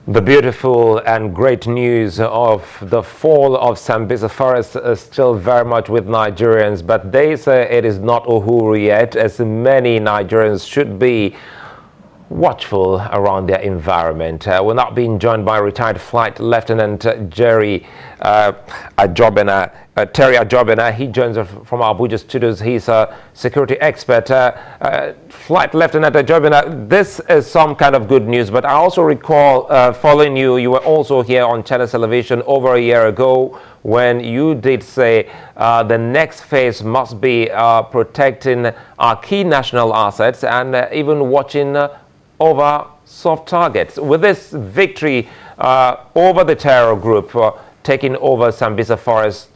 The beautiful and great news of the fall of Sambisa forest is still very much with Nigerians, but they say it is not Uhuru yet, as many Nigerians should be watchful around their environment. We're not being joined by retired Flight Lieutenant Terry Ajobena. He joins us from Abuja studios. He's a security expert. Flight Lieutenant Ajobena, this is some kind of good news, but I also recall following you were also here on Channel Television over a year ago when you did say the next phase must be protecting our key national assets and even watching over soft targets. With this victory over the terror group taking over Sambisa forest,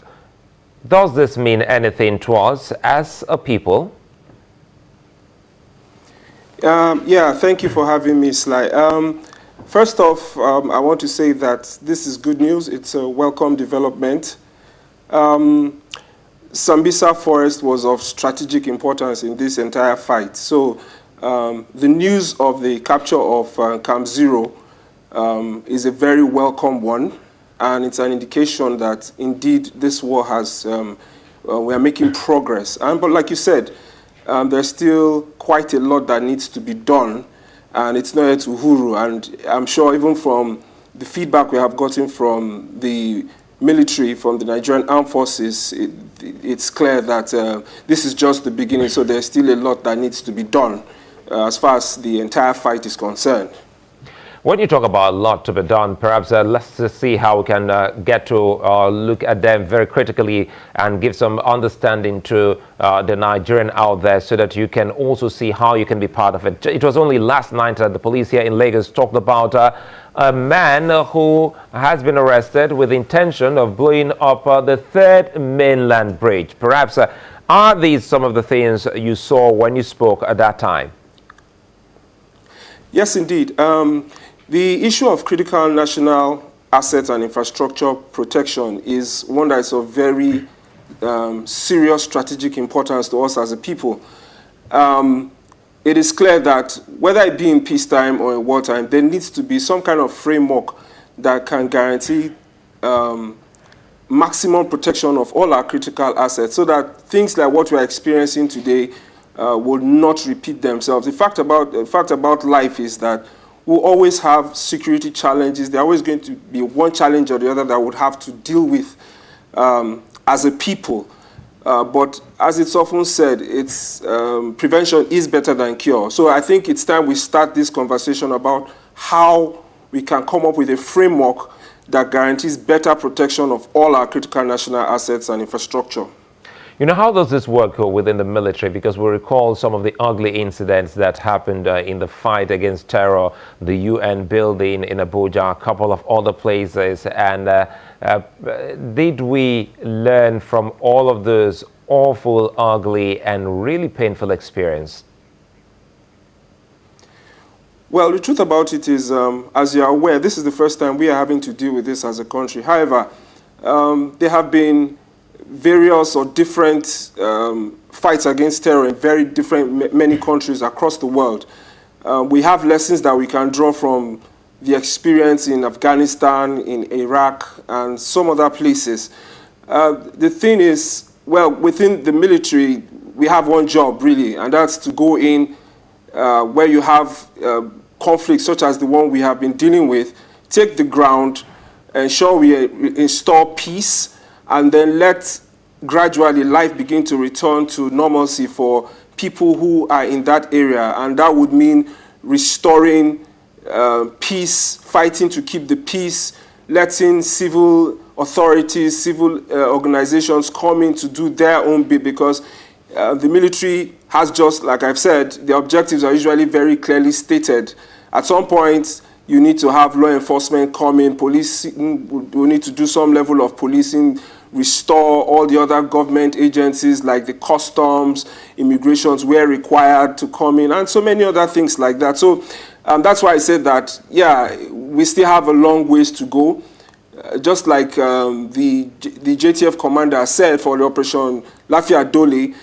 does this mean anything to us as a people? Yeah, thank you for having me, Sly. First off, I want to say that this is good news. It's a welcome development. Sambisa forest was of strategic importance in this entire fight. So the news of the capture of Camp Zero is a very welcome one, and it's an indication that indeed this war has, we are making progress. But like you said, there's still quite a lot that needs to be done, and it's not yet Uhuru. And I'm sure even from the feedback we have gotten from the military, from the Nigerian Armed Forces, it's clear that this is just the beginning, so there's still a lot that needs to be done as far as the entire fight is concerned. When you talk about a lot to be done, perhaps let's just see how we can get to look at them very critically and give some understanding to the Nigerian out there so that you can also see how you can be part of it. It was only last night that the police here in Lagos talked about a man who has been arrested with the intention of blowing up the third mainland bridge. Perhaps are these some of the things you saw when you spoke at that time? Yes, indeed. The issue of critical national assets and infrastructure protection is one that is of very serious strategic importance to us as a people. It is clear that whether it be in peacetime or in wartime, there needs to be some kind of framework that can guarantee maximum protection of all our critical assets so that things like what we're experiencing today will not repeat themselves. The fact about life is that we'll always have security challenges. There's always going to be one challenge or the other that we'll have to deal with as a people. But as it's often said, prevention is better than cure. So I think it's time we start this conversation about how we can come up with a framework that guarantees better protection of all our critical national assets and infrastructure. You know, how does this work within the military? Because we recall some of the ugly incidents that happened in the fight against terror, the UN building in Abuja, a couple of other places. And did we learn from all of those awful, ugly, and really painful experience? Well, the truth about it is, as you are aware, this is the first time we are having to deal with this as a country. However, there have been various or different fights against terror in many countries across the world. We have lessons that we can draw from the experience in Afghanistan, in Iraq, and some other places. The thing is, well, within the military, we have one job, really, and that's to go in where you have conflicts such as the one we have been dealing with, take the ground, ensure we install peace, and then let gradually life begin to return to normalcy for people who are in that area. And that would mean restoring peace, fighting to keep the peace, letting civil authorities, civil organizations come in to do their own bit, because the military has, just like I've said, the objectives are usually very clearly stated. At some point, you need to have law enforcement come in, policing, we need to do some level of policing, restore all the other government agencies like the customs, immigrations where required to come in, and so many other things like that. So that's why I said that, yeah, we still have a long ways to go. Just like the JTF commander said for the Operation Lafia Dole,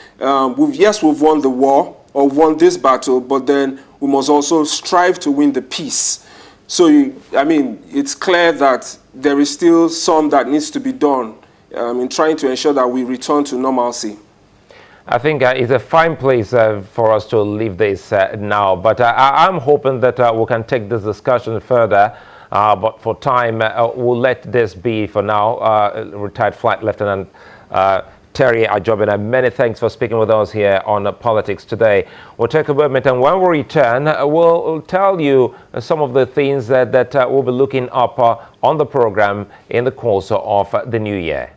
we've won the war, or won this battle, but then we must also strive to win the peace. So, I mean, it's clear that there is still some that needs to be done in trying to ensure that we return to normalcy. I think it's a fine place for us to leave this now, but I'm hoping that we can take this discussion further. But for time, we'll let this be for now. Retired Flight Lieutenant Terry Ajobina, many thanks for speaking with us here on Politics Today. We'll take a moment, and when we return, we'll tell you some of the things that we'll be looking up on the program in the course of the new year.